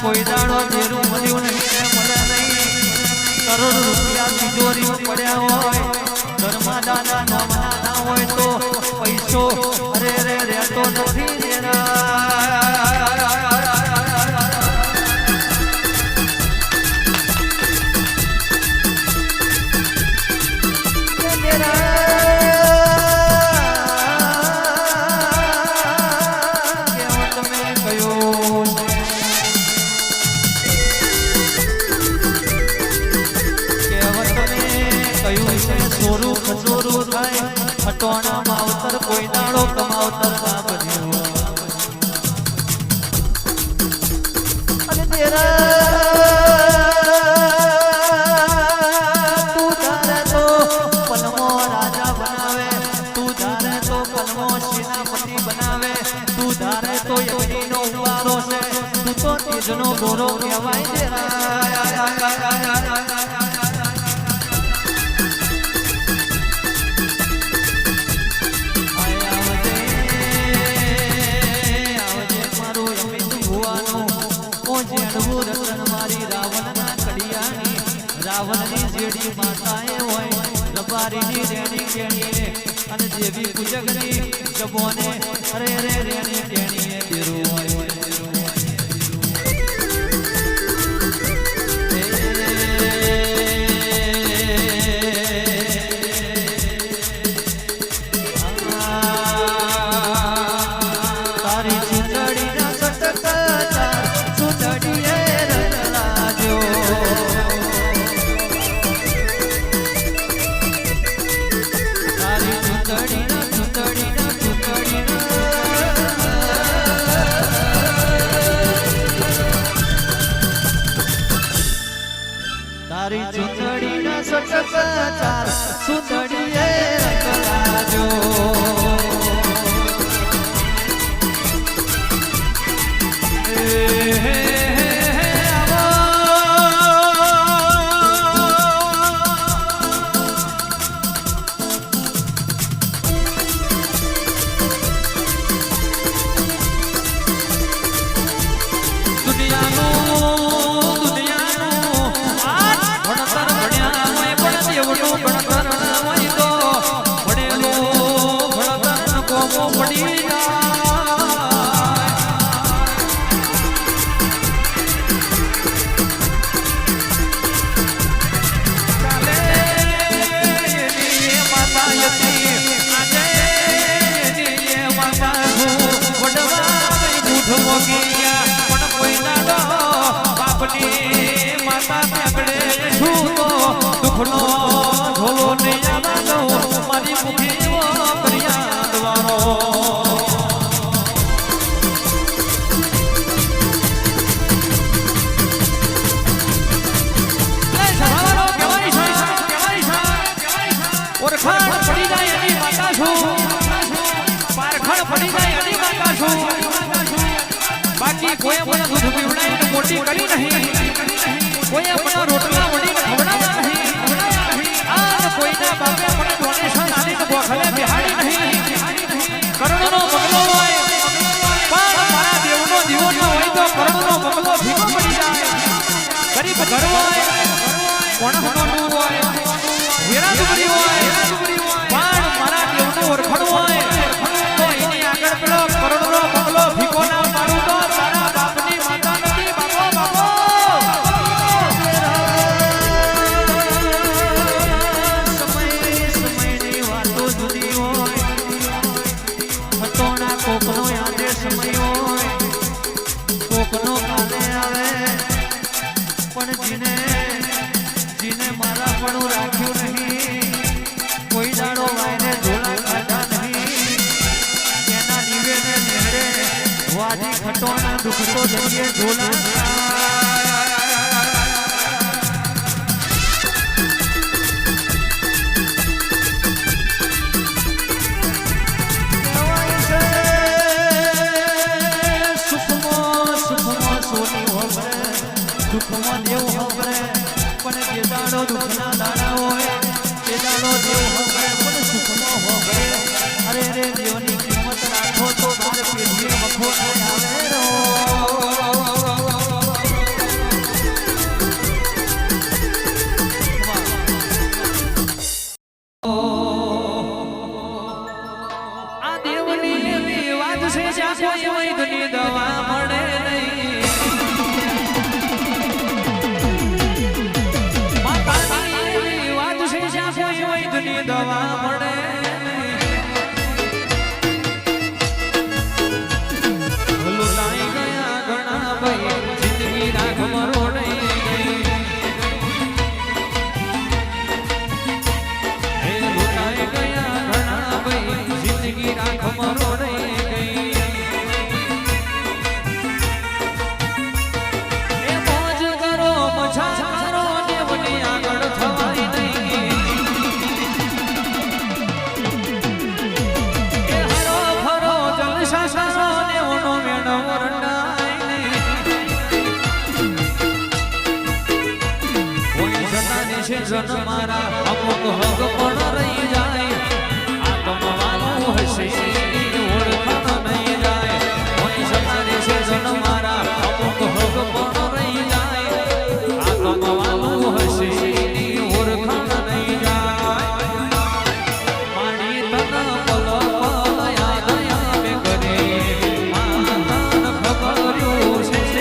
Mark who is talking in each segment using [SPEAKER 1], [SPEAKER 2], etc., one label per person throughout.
[SPEAKER 1] કોઈ દાડો જેરું મળ્યું નહીં મળે નહીં કરોડ રૂપિયા તિજોરી પડ્યા હોય ઘરમાં દાદા નામના ના હોય તો પૈસો અરે રે રહેતો નથી ખટોણા માવતર કોઈ દાડો કમાવતર ના બન્યો અને તું ધારે તો પલમો રાજા બનાવે તું ધારે તો પલમો સેનાપતિ બનાવે તું ધારે તો યજ્ઞનો ઉવારો છે તું તો તેજનો ગોરો કહેવાય છે રાવણની જેડી માતાએ હોય રબારીની રેણી કેણીએ અને દેવી પૂજકની જબોને અરે રે રેણી કેણીએ બેરું હોય તારી ચૂંટણીના સટકા ચૂંટણીએ રંગલાજો ચૂંટણીના દુઃખનો ઢોલો ને યાદ આવો મારી મુખી કર્યા દ્વારો ઓરખાણ પડી જાય એની માતા છું પારખણ પડી જાય એની માતા છું બાકી કોઈ મને દૂધ પીવડાવીને મોટી કરી નહીં કોઈ મને રોટલા વળીને ખવડાવ્યા નહીં કોઈના બાપે મને ડોનેશન આલીને ગોખલે બિહાડી નહીં કરોડનો બંગલો હોય પણ મારા દેવનો દીવો ન હોય તો કરોડનો બંગલો ભીખો પડી જાય ગરીબ ઘર હોય કોણહનું હોય હીરાદુરી હોય પણ મારા દેવનું ઓરખણ હોય તો એની આગળ પેલો કરોડનો બંગલો ભીખો ના મારું તો તારા બાપની માતા નથી બાપો બાપો કોકનો યાદે સમય હોય કોકનો કાલે આવે પણ જીને મારા પણ રાખ્યું નહીં કોઈ દાડો વાયને ઝોલા ખાધા નહીં એના નિવેને નેહડે વાજી ખટોના દુઃખ તો જઈએ ઝોલા દુઃખમાં દેવ હંભરે પણ જે દાડો દુઃખના દાડા હોય તે દાડો દેવ હંભરે પણ સુખમાં હંભરે અરે રે દેવની કિંમત રાખો તો બાર પેઢીએ વખો નહીં આવે રો આ દેવની એવી વાત છે જ્યાં કોઈ વૈદ્યની દવા મળે નહીં દવા મળે લુલાઈ ગયા ઘણા ભાઈ જિંદગી રાખ મરોડાઈ ગઈ હે લુલાઈ ગયા ઘણા ભાઈ જિંદગી રાખ મરોડાઈ ગઈ એ મોજ કરો મજા કરો દેવની આગળ થવાય નહીં જન મારા અમુક હક પણ રહી જાય આત્મવાળું હશે ઓળખાણ નહીં જાય કોઈ સમારે છે જન મારા અમુક હક પણ રહી જાય આત્મવાળું હશે ઓળખાણ નહીં જાય મારી તન પલ પલ યાદ આવે કરે માતા ખબર્યું છે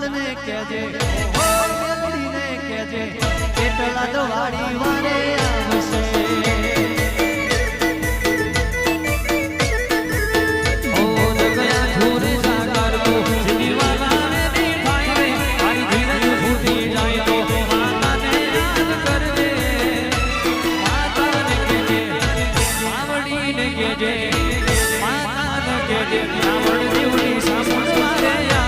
[SPEAKER 1] જાલને કહેજે ઓ મેલડીને કહેજે કેટલા દવાડી વારે આવશે
[SPEAKER 2] માતા કે જે આવડ જીવની સાસુ મારે